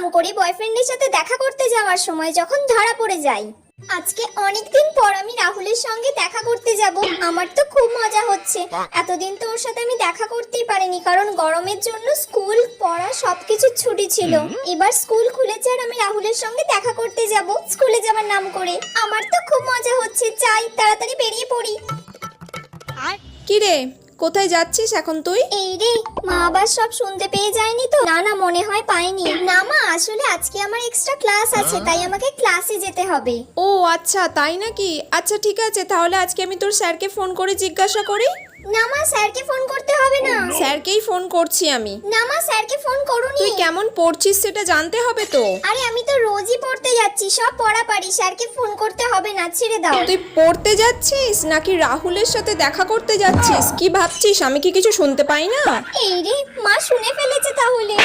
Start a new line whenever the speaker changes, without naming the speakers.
নাম করে বয়ফ্রেন্ডের সাথে দেখা করতে যাওয়ার সময় যখন ধরা পড়ে যাই। আজকে অনেকদিন পর আমি রাহুলের সঙ্গে দেখা করতে যাব। আমার তো খুব মজা হচ্ছে। এতদিন তো ওর সাথে আমি দেখা করতেই পারিনি, কারণ গরমের জন্য স্কুল পড়া সবকিছু ছুটি ছিল। এবার স্কুল খুলেছে আর আমি রাহুলের সঙ্গে দেখা করতে যাব স্কুলে যাওয়ার নাম করে। আমার তো খুব মজা হচ্ছে, চাই তাড়াতাড়ি বেরিয়ে পড়ি।
কি রে, কোথায় যাচ্ছিস এখন তুই?
এই রে, মা আবার সব শুনতে পেয়ে যায়নি তো? না না, মনে হয় পাইনি। না মা, আসলে আজকে আমার এক্সট্রা ক্লাস আছে, তাই আমাকে ক্লাসে যেতে হবে।
ও আচ্ছা, তাই নাকি? আচ্ছা ঠিক আছে, তাহলে আজকে আমি তোর স্যারকে ফোন করে জিজ্ঞাসা করি।
না মা, স্যারকে ফোন করতে হবে না।
স্যারকেই ফোন করছি আমি।
না মা, স্যারকে ফোন করুনি।
তুই কেমন পড়ছিস সেটা জানতে হবে তো।
আরে আমি তো রোজই পড়তে যাচ্ছি, সব পড়া পারি। স্যারকে ফোন করতে হবে না, ছেড়ে দাও।
তুই পড়তে যাচ্ছিস নাকি রাহুলের সাথে দেখা করতে যাচ্ছিস? কি ভাবছিস, আমি কি কিছু শুনতে পাই না?
এই রে, মা শুনে ফেলেছে তাহলে।